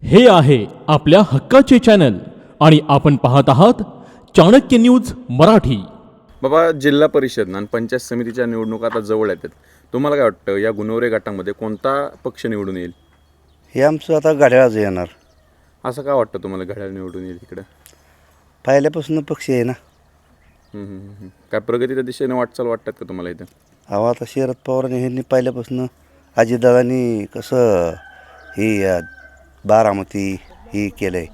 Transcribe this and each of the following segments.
हे आहे आपल्या हक्काचे चॅनल आणि आपण पाहत आहात चाणक्य न्यूज मराठी। बाबा, जिल्हा परिषद आणि पंचायत समितीच्या निवडणुका आता जवळ येतात। तुम्हाला काय वाटतं या गुणवरे गटामध्ये कोणता पक्ष निवडून येईल? हे आमचं आता घड्याळाचं येणार। असं का वाटतं तुम्हाला घड्याळ निवडून येईल इकडे? पहिल्यापासून पक्ष आहे ना। काय प्रगतीच्या दिशेने वाटचाल वाटतात का तुम्हाला इथं? अहो, आता शरद पवारांनी ह्यांनी पहिल्यापासून अजितदादांनी कसं ही बारामती ही केलं आहे।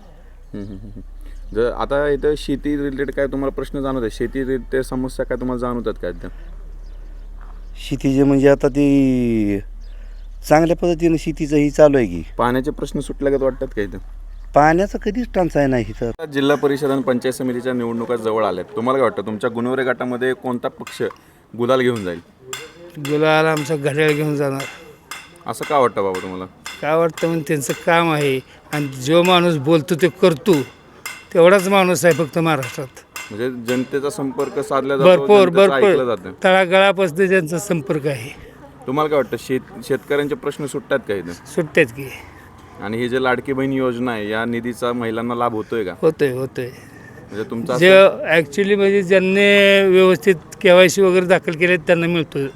जर आता इथं शेती रिलेटेड काय तुम्हाला प्रश्न जाणवत आहे? शेती रिलेटेड समस्या काय तुम्हाला जाणवतात का इथं? शेतीचे म्हणजे आता ती चांगल्या पद्धतीनं शेतीचं ही चालू आहे की पाण्याचे प्रश्न सुटल्यागत वाटतात का इथं? पाण्याचं कधीच टंचाई नाही इथं। जिल्हा परिषद आणि पंचायत समितीच्या निवडणुका जवळ आल्यात। तुम्हाला काय वाटतं तुमच्या गुणवरे गटामध्ये कोणता पक्ष गुलाल घेऊन जाईल? गुलाल आमचा घड्याळ घेऊन जाणार। असं का वाटतं बाबा तुम्हाला? काय वाटतं म्हणजे त्यांचं काम आहे आणि जो माणूस बोलतो ते करतो, तेवढाच माणूस आहे फक्त महाराष्ट्रात। म्हणजे जनतेचा संपर्क साधला जातो, भरपूर जनतेचं ऐकलं भरपूर जातं। तळागाळापासून ज्यांचा संपर्क आहे। तुम्हाला काय वाटतं शेतकऱ्यांचे प्रश्न सुटतात का इथं? सुटतात की आणि हे जे लाडकी बहीण योजना आहे या निधीचा महिलांना लाभ होतोय का? होतोय म्हणजे तुमचा जे ॲक्च्युली म्हणजे ज्यांनी व्यवस्थित KYC वगैरे दाखल केले त्यांना मिळतो।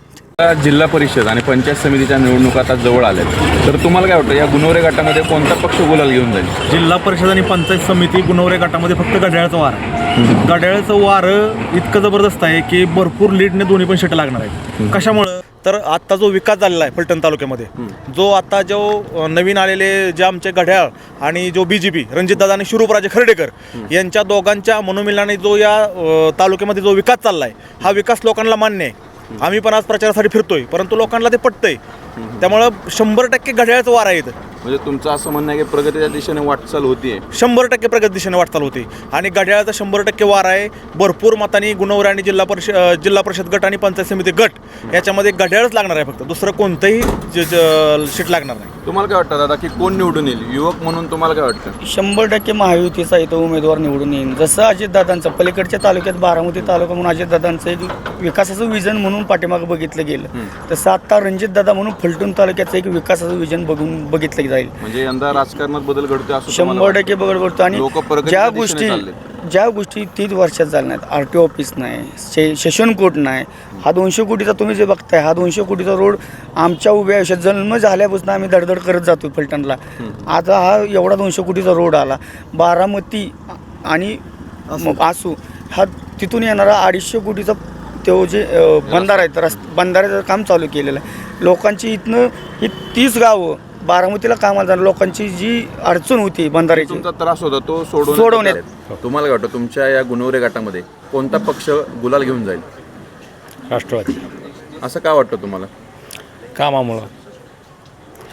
जिल्हा परिषद आणि पंचायत समितीच्या निवडणुका आता जवळ आल्यात, तर तुम्हाला काय वाटतं या गुणवरे गटामध्ये कोणता पक्ष गुलाल घेऊन जाईल? जिल्हा परिषद आणि पंचायत समिती गुणवरे गटामध्ये फक्त घड्याळाचं वार आहे। घड्याळाचं वार इतकं जबरदस्त आहे की भरपूर लीडने दोन्ही पण शेट लागणार आहेत। कशामुळं तर आत्ता जो विकास झालेला आहे फलटण तालुक्यामध्ये, जो आता जो नवीन आलेले जे आमचे घड्याळ आणि जो BJP रणजितदादा आणि शिरूपराजे खर्डेकर यांच्या दोघांच्या मनोमिलनाने जो या तालुक्यामध्ये जो विकास चालला आहे, हा विकास लोकांना मान्य आहे। आम्ही पण आज प्रचारासाठी फिरतोय, परंतु लोकांना ते पटतंय। त्यामुळं 100% घड्याळाचं वार आहे इथं। म्हणजे तुमचं असं म्हणणं आहे की प्रगतीच्या दिशेने वाटचाल होतीये? 100% प्रगती दिशेने वाटचाल होती आणि घड्याळाचा 100% वार आहे। भरपूर मतांनी गुणवरे आणि जिल्हा परिषद गट आणि पंचायत समिती गट याच्यामध्ये घड्याळच लागणार आहे, फक्त दुसरं कोणतंही सीट लागणार नाही। तुम्हाला काय वाटतं दादा की कोण निवडून येईल? युवक म्हणून तुम्हाला काय वाटतं? 100% महायुतीचा इथं उमेदवार निवडून येईल। जसं अजितदादांचं पलीकडच्या तालुक्यात बारामती तालुका म्हणून अजितदादांचं एक विकासाचं विजन म्हणून पाठीमागं बघितलं गेलं, तसं आता रणजितदादा म्हणून फलटण तालुक्याचं एक विकासाचं विजन बघितलं जाईल। म्हणजे यंदा राजकारणात बदल घडतोय असं 100% बदल घडतो आणि लोक ज्या गोष्टी 30 वर्षात झाल्या नाहीत, RTO ऑफिस नाही, सेशन कोर्ट नाही, हा 200 कोटीचा तुम्ही जे बघताय हा 200 कोटीचा रोड आमच्या उभ्या आयुष्यात जन्म झाल्यापासून आम्ही धडधड करत जातो फलटणला। आता हा एवढा 200 कोटीचा रोड आला। बारामती आणि आसू हा तिथून येणारा 250 कोटीचा तो जे बंधारा आहे, बंधाऱ्याचं काम चालू केलेलं आहे। लोकांची इथनं ही 30 गावं बारामतीला कामाला जाणार लोकांची जी अडचण होती बंधाऱ्याची, तुमचा त्रास होता तो सोडवण्यात। तुम्हाला काय वाटतं तुमच्या या गुणवरे गटामध्ये कोणता पक्ष गुलाल घेऊन जाईल? राष्ट्रवादी। असं का वाटतं तुम्हाला? कामामुळं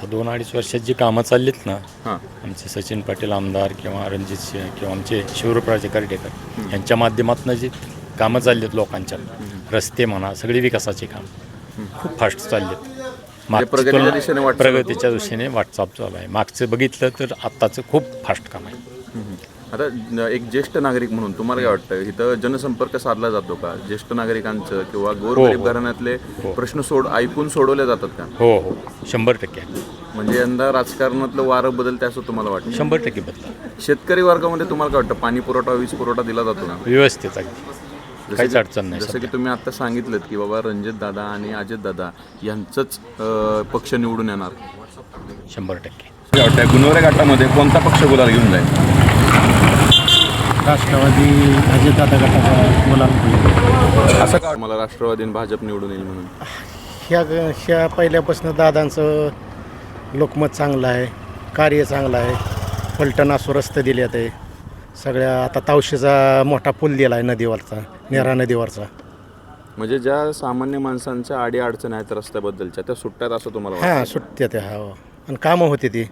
2-2.5 वर्षात जी कामं चाललीत ना, हां, आमचे सचिन पाटील आमदार किंवा रणजित सिंह किंवा आमचे शिवराज कर्डेकर यांच्या माध्यमातून जी कामं चाललीत लोकांच्या, रस्ते म्हणा, सगळी विकासाची कामं खूप फास्ट चाललीत। प्रगतीच्या दिशेने वाटचाल चालू आहे। मागचं बघितलं तर आत्ताचं खूप फास्ट काम आहे। आता एक ज्येष्ठ नागरिक म्हणून तुम्हाला काय वाटतं इथं जनसंपर्क साधला जातो का? ज्येष्ठ नागरिकांचं किंवा गोरगरीब घराण्यातले प्रश्न ऐकून सोडवले जातात का? हो, 100%। म्हणजे यंदा राजकारणातलं वारं बदलते असं तुम्हाला वाटतं? 100% बदला। शेतकरी वर्गामध्ये तुम्हाला काय वाटतं पाणी पुरवठा, वीज पुरवठा दिला जातो ना? व्यवस्थित अगदी, काहीच अडचण नाही। जसं की तुम्ही आता सांगितलं की बाबा रणजित दादा आणि अजित दादा यांचंच पक्ष निवडून येणार। 100%। गुणवरे गटामध्ये कोणता पक्ष गुलाल घेऊन जाईल? राष्ट्रवादी अजितदादा गटाचा गुलाल। असं का मला राष्ट्रवादी आणि भाजप निवडून येईल म्हणून? ह्या पहिल्यापासून दादांचं लोकमत चांगलं आहे, कार्य चांगलं आहे। फलटण असो रस्ते दिले आहे, सगळ्या आता तावशीचा मोठा पूल दिला आहे नदीवरचा, नेरा नदीवरचा। म्हणजे ज्या सामान्य माणसांच्या आडी अडचण आहेत रस्त्याबद्दलच्या त्या सुट्ट्यात असं तुम्हाला वाटतं? हां, सुटते ते आणि कामं होते ती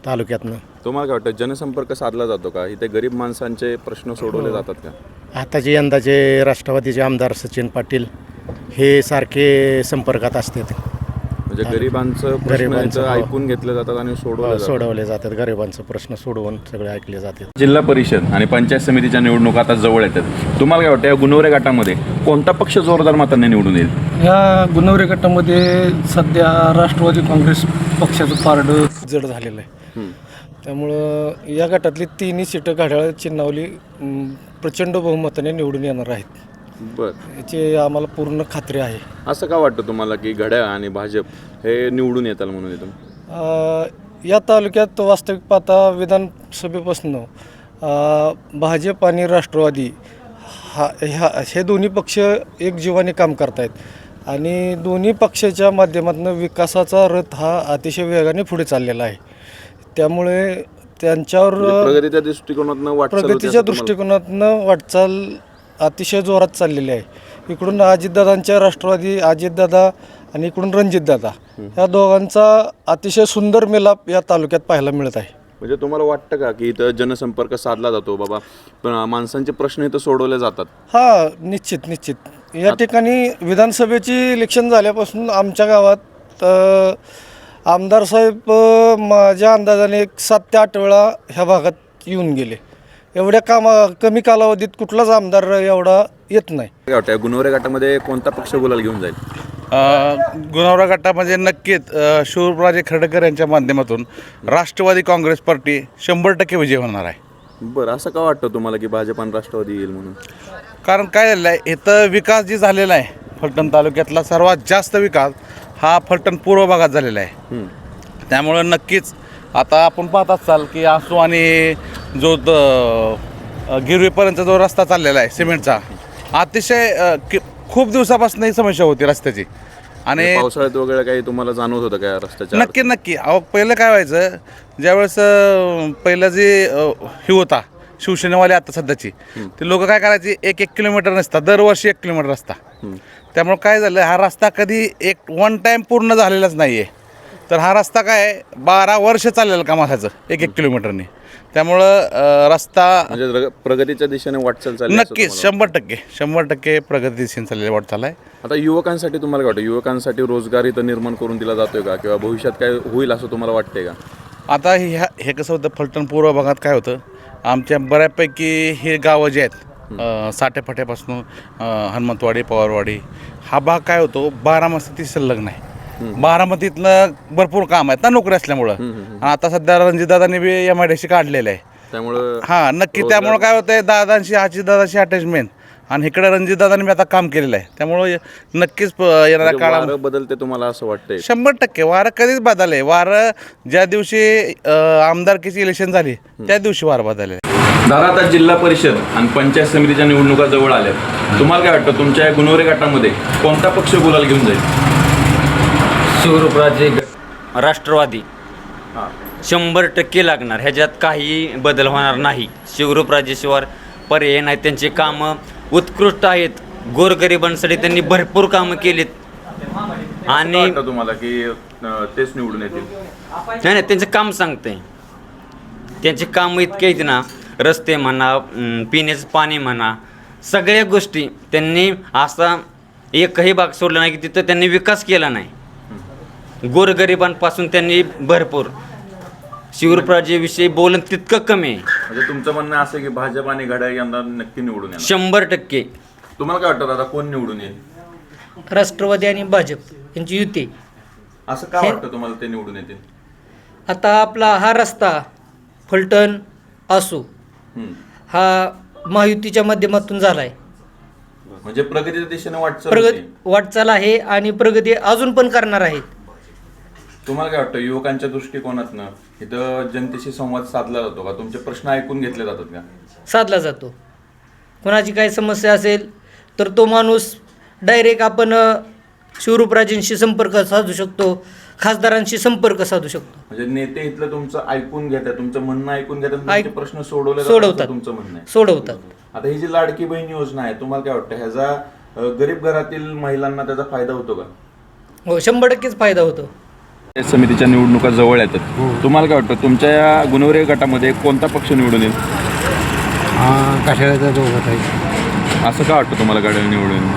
तालुक्यातनं। तुम्हाला काय वाटतं जनसंपर्क साधला जातो का? इथे गरीब माणसांचे प्रश्न सोडवले जातात का? आताचे यंदाचे राष्ट्रवादीचे आमदार सचिन पाटील हे सारखे संपर्कात असतात। म्हणजे गरिबांचं प्रश्न ऐकून घेतले जातात आणि सोडवले जातात। गरिबांचं प्रश्न सोडवून सगळे ऐकले जातात। जिल्हा परिषद आणि पंचायत समितीच्या निवडणुका आता जवळ येतात। तुम्हाला काय वाटतं या गुणवरे गटामध्ये कोणता पक्ष जोरदार मतांनी निवडून येईल? या गुणवरे गटामध्ये सध्या राष्ट्रवादी काँग्रेस पक्षाचं पारडं जड झालेलं आहे। त्यामुळं या गटातली तिन्ही सीटं घड्याळ चिन्हावली प्रचंड बहुमताने निवडून येणार आहेत. बरं, याची आम्हाला पूर्ण खात्री आहे. असं का वाटतं तुम्हाला की घड्याळ आणि भाजप हे निवडून येतात म्हणून इथून? या तालुक्यात वास्तविक पाहता विधानसभेपासून भाजप आणि राष्ट्रवादी हे दोन्ही पक्ष एक जीवाने काम करत आहेत आणि दोन्ही पक्षाच्या माध्यमातून विकासाचा रथ हा अतिशय वेगाने पुढे चाललेला आहे. त्यामुळे त्यांच्यावर प्रगतीच्या दृष्टिकोनातनं प्रगतीच्या दृष्टिकोनातनं वाटचाल अतिशय जोरात चाललेली आहे. इकडून अजितदादांच्या राष्ट्रवादी अजितदादा आणि इकडून रणजितदादा या दोघांचा अतिशय सुंदर मिलाप या तालुक्यात पाहायला मिळत आहे. म्हणजे तुम्हाला वाटतं का की इथं जनसंपर्क साधला जातो बाबा, पण माणसांचे प्रश्न इथं सोडवले जातात? हा, निश्चित या ठिकाणी विधानसभेची इलेक्शन झाल्यापासून आमच्या गावात आमदार साहेब माझ्या अंदाजाने 7 ते 8 वेळा ह्या भागात येऊन गेले. एवढ्या कमी कालावधीत कुठलाच आमदार एवढा येत नाही. काय वाटतं गुणवरे गटामध्ये कोणता पक्ष गुलाल घेऊन जाईल? गुणवरा गटामध्ये नक्कीच शिवराजे खर्डेकर यांच्या माध्यमातून राष्ट्रवादी काँग्रेस पार्टी 100% विजय होणार आहे. बरं, असं का वाटतं तुम्हाला की भाजप आणि राष्ट्रवादी येईल म्हणून? कारण काय झालेलं आहे, इथं विकास जी झालेला आहे फलटण तालुक्यातला सर्वात जास्त विकास हा फलटण पूर्व भागात झालेला आहे. त्यामुळं नक्कीच आता आपण पाहत असाल की आसू आणि जो गिरवीपर्यंत जो रस्ता चाललेला आहे सिमेंटचा, अतिशय खूप दिवसापासून ही समस्या होती रस्त्याची. आणि पावसाळ्यात वगैरे काही तुम्हाला जाणवत होतं काय रस्त्याच्या? नक्की अहो, पहिलं काय व्हायचं, ज्यावेळेस पहिलं जे हे होता शिवसेनेवाले आता सध्याची, ते लोक काय करायची 1 किलोमीटर रस्ता दरवर्षी 1 किलोमीटर रस्ता. त्यामुळं काय झालं, हा रस्ता कधी वन टाईम पूर्ण झालेलाच नाही आहे. तर हा रस्ता काय 12 वर्ष चाललेलं काम असायचं 1 किलोमीटरने. त्यामुळं रस्ता म्हणजे प्रगतीच्या दिशेने वाटचाल चालली? नक्कीच 100% प्रगती दिशेने चाललेली वाटचाल आहे. आता युवकांसाठी तुम्हाला काय वाटतं, युवकांसाठी रोजगार इथं निर्माण करून दिला जातोय का, किंवा भविष्यात काय होईल असं तुम्हाला वाटतंय का? आता हे कसं होतं, फलटण पूर्व भागात काय होतं, आमच्या बऱ्यापैकी हे गावं जे आहेत साठेफाट्यापासून हनुमंतवाडी पवारवाडी हा भाग काय होतो, बारामती संलग्न आहे. बारामतीतनं भरपूर काम आहेत ना नोकरी असल्यामुळं. आता सध्या रणजितदादांनी बी MIDC काढलेलं आहे. त्यामुळं हां नक्की, त्यामुळं काय होतंय, दादांशी अटॅचमेंट आणि इकडे रणजितदादांनी बी आता काम केलेलं आहे. त्यामुळं नक्कीच येणाऱ्या काळात वारं बदलते तुम्हाला असं वाटतंय? 100% वारं कधीच बदलले. वारं ज्या दिवशी आमदारकीची इलेक्शन झाली त्या दिवशी वारं बदलले. दादा, आता जिल्हा परिषद आणि पंचायत समितीच्या निवडणुका जवळ आल्यात, तुम्हाला काय वाटतं तुमच्या या गुणवरे गटामध्ये कोणता पक्ष गुलाल घेऊन जाईल? शिवराजे राष्ट्रवादी 100% लागणार, ह्याच्यात काही बदल होणार नाही. शिवराजेशिवाय पर्याय नाही. त्यांची कामं उत्कृष्ट आहेत. गोरगरिबांसाठी त्यांनी भरपूर कामं केलीत. आणि तुम्हाला की तेच निवडून येतील? नाही, त्यांचं काम सांगते. त्यांची कामं इतके आहेत ना, रस्ते म्हणा, पिण्याचं पाणी म्हणा, सगळ्या गोष्टी त्यांनी असा एकही भाग सोडला नाही की तिथं त्यांनी विकास केला नाही. गोरगरिबांपासून त्यांनी भरपूर. शिवराजेविषयी बोलणं तितकं कमी आहे. म्हणजे तुमचं म्हणणं असं की भाजप आणि घड्याळ यंदा नक्की निवडून येणार? 100%. तुम्हाला काय वाटतं दादा, कोण निवडून येईल? राष्ट्रवादी आणि भाजप यांची युती. असं का वाटतं तुम्हाला ते निवडून येतील? आता आपला हा रस्ता फलटण आसू हा महायुतीच्या माध्यमातून झाला आहे. म्हणजे प्रगतीच्या दिशेने वाटचाल आहे आणि प्रगती अजून पण करणार आहे. तुम्हाला काय वाटतं, युवकांच्या दृष्टिकोनातनं इथं जनतेशी संवाद साधला जातो का? तुमचे प्रश्न ऐकून घेतले जातात का? साधला जातो. कोणाची काही समस्या असेल तर तो माणूस डायरेक्ट आपण शिवराजेंशी संपर्क साधू शकतो, खासदारांशी संपर्क साधू शकतो. म्हणजे नेते इथलं तुमचं ऐकून घेतात, तुमचं म्हणणं ऐकून घेतात, तुमचे प्रश्न सोडवतात, तुमचं म्हणणं आहे सोडवतात. आता ही जी लाडकी बहीण योजना आहे, तुम्हाला काय वाटतं ह्याचा गरीब घरातील महिलांना त्याचा फायदा होतो का? हो, 100%च फायदा होतो. समितीच्या निवडणुका जवळ येतात, तुम्हाला काय वाटतं तुमच्या या गुणवरे गटामध्ये कोणता पक्ष निवडून येईल? घड्याळाचा दोघात आहे. असं का वाटतं तुम्हाला घड्याळ निवडून?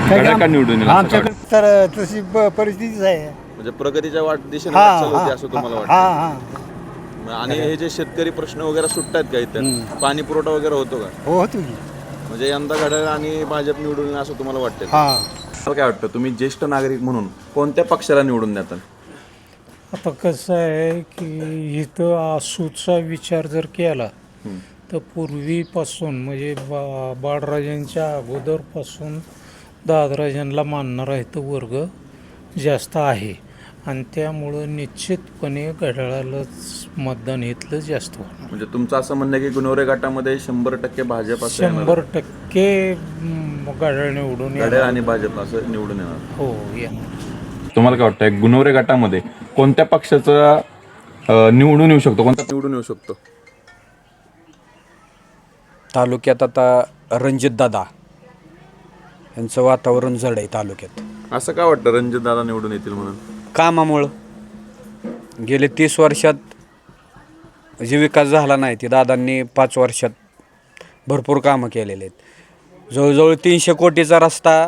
घड्याळ का निवडून येईल? आमच्याकडे तर तशी परिस्थितीच आहे. म्हणजे प्रगतीच्या दिशेने वाटचाल होते असं तुम्हाला वाटतं? आणि हे जे शेतकरी प्रश्न वगैरे सुटतात का इथं? पाणी पुरवठा वगैरे होतो का? होतो की. म्हणजे यंदा घड्याळ आणि भाजप निवडून येईल असं तुम्हाला वाटतं? काय वाटतं, तुम्ही ज्येष्ठ नागरिक म्हणून कोणत्या पक्षाला निवडून देतात? आता कसं आहे की इथं आसूचा विचार जर केला तर पूर्वीपासून म्हणजे बाळराजांच्या अगोदरपासून दादराजांना मानणारा इथं वर्ग जास्त आहे आणि त्यामुळं निश्चितपणे घड्याळालाच मतदान इथलं जास्त होणार. म्हणजे तुमचं असं म्हणणं आहे की गुणवरे गटामध्ये 100% भाजप असं येणार? 100% घड्याळ निवडून घड्याळ येणार. आणि भाजप असं निवडून येणार. हो येणार. तुम्हाला काय वाटतं गुणवरे गटामध्ये कोणत्या पक्षाचा निवडून येऊ शकतो, कोणता निवडून येऊ शकतो? तालुक्यात आता रणजितदादा यांचं वातावरण जड आहे तालुक्यात. असं का वाटतं रणजित दादा निवडून येतील म्हणून? कामामुळं गेले 30 वर्षात जे विकास झाला नाही ते दादांनी 5 वर्षात भरपूर कामं केलेले आहेत. जवळजवळ 300 कोटीचा रस्ता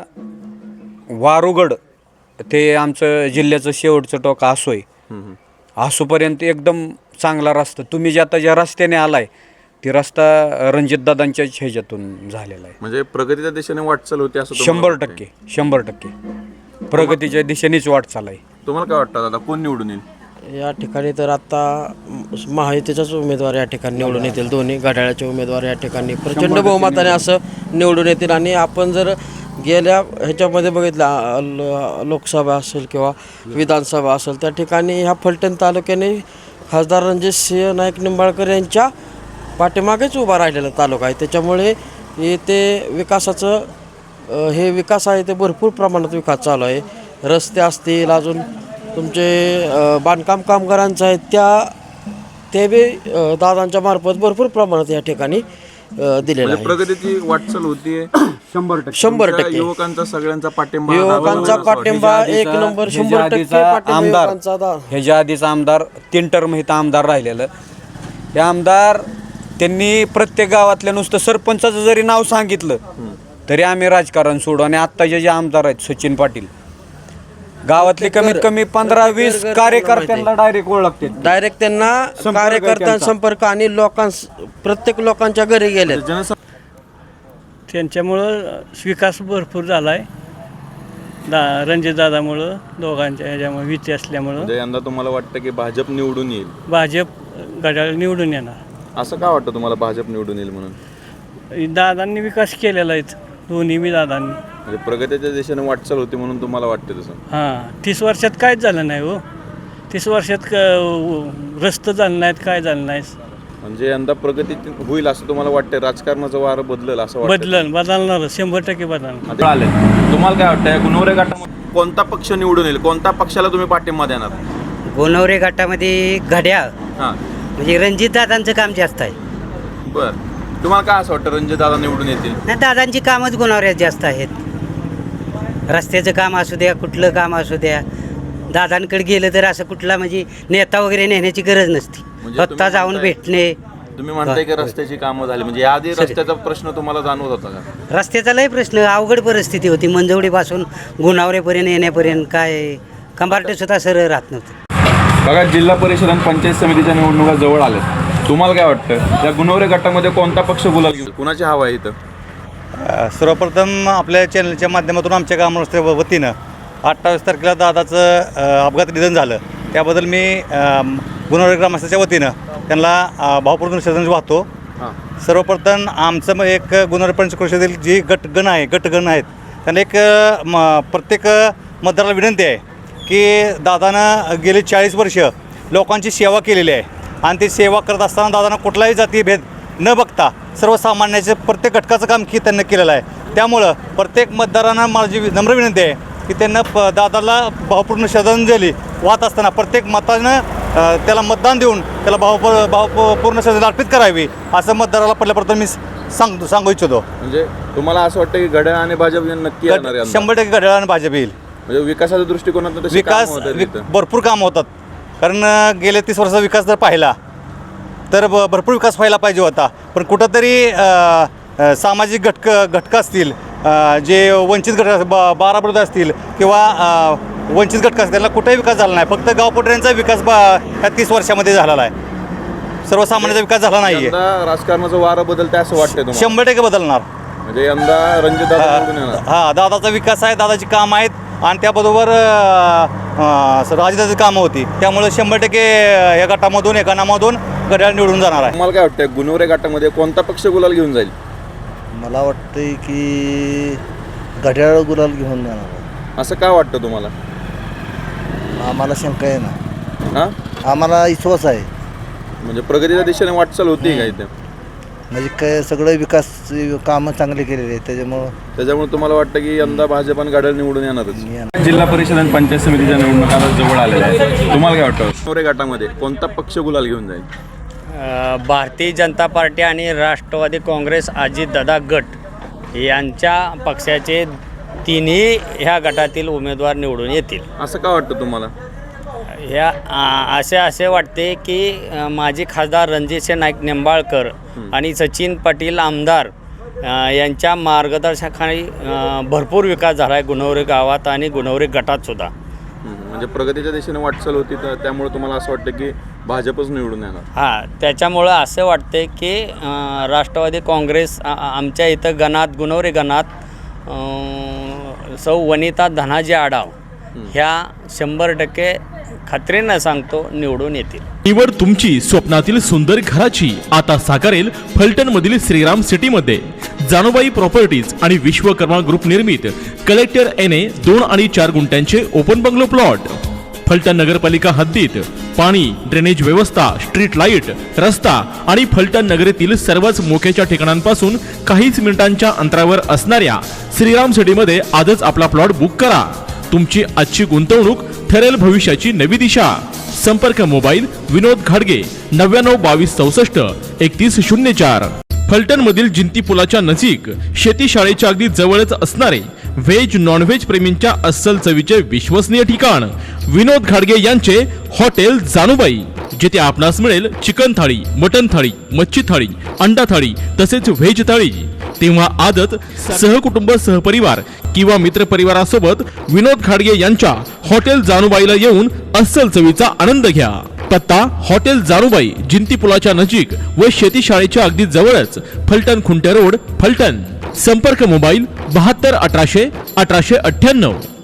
वारुगड ते आमचं जिल्ह्याचं शेवटचं टोक आसोय आसूपर्यंत एकदम चांगला रस्ता. तुम्ही ज्या रस्त्याने आलाय ते रस्ता रणजितदादांच्या ह्याच्यातून झालेला आहे. म्हणजे प्रगतीच्या दिशेने वाटचाल होती असं तुम्हाला वाटतंय? 100% प्रगतीच्या दिशेनेच वाटचाल आहे. तुम्हाला काय वाटतं दादा कोण निवडून येईल? या ठिकाणी तर आता महायुतीचाच उमेदवार या ठिकाणी निवडून येतील. दोन्ही घड्याळाचे उमेदवार या ठिकाणी प्रचंड बहुमताने असं निवडून येतील. आणि आपण जर गेल्या ह्याच्यामध्ये बघितलं लोकसभा असेल किंवा विधानसभा असेल त्या ठिकाणी ह्या फलटण तालुक्याने खासदार रणजितसिंह नाईक निंबाळकर यांच्या पाठीमागेच उभा राहिलेला तालुका आहे. त्याच्यामुळे येथे विकासाचं हे विकास आहे ते भरपूर प्रमाणात विकास चालू आहे. रस्ते असतील अजून तुमचे बांधकाम कामगारांचं आहे ते बी दादांच्या मार्फत भरपूर प्रमाणात या ठिकाणी दिलेलं आहे. प्रगतीची वाटचाल होतीये 100% युवकांचा सगळ्यांचा पाठिंबा युवकांचा पाठिंबा 1 नंबर 100% आमदार ह्याच्या आधीचा आमदार 3 टर्म इथं आमदार राहिलेलं हे आमदार त्यांनी प्रत्येक गावातल्या नुसतं सरपंचाचं जरी नाव सांगितलं तरी आम्ही राजकारण सोडू. आणि आत्ताचे जे आमदार आहेत सचिन पाटील गावातले कमीत कमी 15-20 कार्यकर्त्यांना डायरेक्ट ओळखते. डायरेक्ट त्यांना कार्यकर्त्यांचा संपर्क आणि प्रत्येक लोकांच्या घरी गेले. त्यांच्यामुळं विकास भरपूर झाला आहे. रणजितदादामुळं दोघांच्या ह्याच्यामुळे विती असल्यामुळं म्हणजे यंदा तुम्हाला वाटतं की भाजप निवडून येईल? भाजप घड्याळ निवडून येणार. असं का वाटतं तुम्हाला भाजप निवडून येईल म्हणून? दादांनी विकास केलेला आहे दोन्ही बी दादांनी. म्हणजे प्रगतीच्या दिशेने वाटचाल होती म्हणून तुम्हाला वाटतं तसं? हां 30 वर्षात काहीच झालं नाही हो. 30 वर्षात रस्ते झालं नाहीत काय झालं नाही. म्हणजे यंदा प्रगती होईल असं तुम्हाला वाटतं? राजकारणाचं वारं बदलेल असं वाटतं? बदलणार 100% बदलणार. तुम्हाला काय वाटतं गुणवरे गटामध्ये कोणता पक्ष निवडून येईल? कोणत्या पक्षाला तुम्ही पाठिंबा देणार? गुणवरे गटामध्ये घड्याळ हां म्हणजे रणजितदादांचं काम जास्त आहे. बरं, तुम्हाला काय असं वाटतं रणजित दादा निवडून येतील? नाही, दादांची कामच गुणवऱ्यात जास्त आहेत. रस्त्याचं काम असू द्या कुठलं काम असू द्या दादांकडे गेलं तर असं कुठला म्हणजे नेता वगैरे नेण्याची गरज नसती. स्वतः जाऊन भेटणे. तुम्ही म्हणताय की रस्त्याची कामं झाली म्हणजे याआधी रस्त्याचा प्रश्न तुम्हाला जाणवत होता का? रस्त्याचा लय प्रश्न अवघड परिस्थिती होती. मंजवडीपासून गुणावरेपर्यंत येण्यापर्यंत काय कंबार्टे सुद्धा सरळ राहत नव्हतं. बघा जिल्हा परिषद आणि पंचायत समितीच्या निवडणुका जवळ आल्या. तुम्हाला काय वाटतं या गुणवरे गटामध्ये कोणता पक्ष गुलाल घेईल? कुणाची हवा आहे इथं? सर्वप्रथम आपल्या चॅनलच्या माध्यमातून आमच्या ग्रामस्थ वतीनं 28 तारखेला दादाचं अपघात निधन झालं त्याबद्दल मी गुणवरे ग्रामस्थाच्या वतीनं त्यांना भावपूर्ण श्रद्धांजली वाहतो. सर्वप्रथम आमचं एक गुणवरे पंच परिषदेतील जी गटगण आहेत त्यांना एक प्रत्येक मतदाराला विनंती आहे की दादानं गेली 40 वर्ष लोकांची सेवा केलेली आहे आणि ती सेवा करत असताना दादांना कुठलाही जातीभेद न बघता सर्वसामान्याचे प्रत्येक घटकाचं काम त्यांनी केलेलं आहे. त्यामुळं प्रत्येक मतदारांना माझी नम्र विनंती आहे की त्यांना दादाला भावपूर्ण श्रद्धांजली वाहत असताना प्रत्येक मतानं त्याला मतदान देऊन त्याला भावपूर्ण श्रद्धांजली अर्पित करावी असं मतदाराला पहिल्याप्रथम मी सांगू इच्छितो. म्हणजे तुम्हाला असं वाटतं की घड्याळ आणि भाजप नक्की येणार आहे? 100% घड्याळ आणि भाजप येईल. म्हणजे विकासाच्या दृष्टिकोनातून विकास भरपूर कामं होतात कारण गेले 30 वर्षाचा विकास जर पाहिला तर भरपूर विकास व्हायला पाहिजे होता. पण कुठंतरी सामाजिक घटकं असतील जे वंचित घटक 12 बृद्ध असतील किंवा वंचित घटक असतील त्यांना कुठेही विकास झाला नाही. फक्त गावपटऱ्यांचा विकास ह्या 30 वर्षामध्ये झालेला आहे. सर्वसामान्याचा विकास झाला नाही आहे. राजकारणाचं वारं बदलतंय असं वाटतंय तुम्हाला? 100% बदलणार. म्हणजे यंदा रणजित दादा निवडून येणार? हां दादाचा विकास आहे दादाची कामं आहेत आणि त्याबरोबर राजदाची कामं होती. त्यामुळे 100% या गटामधून एका नामामधून घड्याळ निवडून जाणार आहे. तुम्हाला काय वाटतं गुणवरे गटामध्ये कोणता पक्ष गुलाल घेऊन जाईल? मला वाटतंय की घड्याळ गुलाल घेऊन जाणार. असं का वाटतं तुम्हाला? आम्हाला शंका आहे ना, हां, आम्हाला विश्वास आहे. म्हणजे प्रगतीच्या दिशेने वाटचाल होती का इथे? म्हणजे काय सगळं विकास कामं चांगले केलेले आहेत त्याच्यामुळे तुम्हाला वाटतं की यंदा भाजप आणि घड्याळ निवडून येणारच? जिल्हा परिषद आणि पंचायत समितीच्या निवडणुका आता जवळ आलेल्या आहेत. तुम्हाला काय वाटतं? गुणवरे गटामध्ये कोणता पक्ष गुलाल घेऊन जाईल? भारतीय जनता पार्टी आणि राष्ट्रवादी काँग्रेस अजितदादा गट यांच्या पक्षाचे तिन्ही ह्या गटातील उमेदवार निवडून येतील. असं का वाटतं तुम्हाला? ह्या असे वाटते की माजी खासदार रणजितसिंह नाईक निंबाळकर आणि सचिन पाटील आमदार यांच्या मार्गदर्शनाखाली भरपूर विकास झाला आहे गुणवरे गावात आणि गुणवरे गटात सुद्धा. म्हणजे प्रगतीच्या दिशेने वाटचाल होती, तर त्यामुळे तुम्हाला असं वाटतं की भाजपच निवडून येणार? हां, त्याच्यामुळं असं वाटते की राष्ट्रवादी काँग्रेस आमच्या इथं गणात गुणवरे गणात सौ वनिता धनाजी आडाव ह्या 100% खात्रीनं सांगतो निवडून येतील. निवड तुमची स्वप्नातील सुंदर घराची आता साकारेल फलटण मधील श्रीराम सिटी मध्ये. जानुबाई प्रॉपर्टीज आणि विश्वकर्मा ग्रुप निर्मित कलेक्टर NA 2 आणि 4 गुंठ्यांचे ओपन बंगलो प्लॉट. फलटण नगरपालिका हद्दीत पाणी, ड्रेनेज व्यवस्था, स्ट्रीट लाईट, रस्ता आणि फलटण नगरीतील सर्वच मोक्याच्या ठिकाणांपासून काहीच मिनिटांच्या अंतरावर असणाऱ्या श्रीराम सिटीमध्ये आजच आपला प्लॉट बुक करा. तुमची आजची गुंतवणूक ठरेल भविष्याची नवी दिशा. संपर्क मोबाईल विनोद घाडगे 99 22 64 31 04. फलटण मधील जिंती पुलाच्या नजीक शेती शाळेच्या अगदी जवळच असणारे व्हेज नॉनव्हेज प्रेमींच्या अस्सल चवीचे विश्वसनीय ठिकाण विनोद घाडगे यांचे हॉटेल जानुबाई, जिथे आपणास मिळेल चिकन थाळी, मटन थाळी, मच्छी थाळी, अंडा थाळी तसेच व्हेज थाळी. तेव्हा आजच सहकुटुंब सहपरिवार किंवा मित्रपरिवारासोबत विनोद घाडगे यांच्या हॉटेल जानुबाईला येऊन अस्सल चवीचा आनंद घ्या. पत्ता हॉटेल जानुबाई, जिंती पुलाच्या नजीक व शेती शाळेच्या अगदी जवळच, फलटण खुंटे रोड, फलटण. संपर्क मोबाईल 72 1800 1898.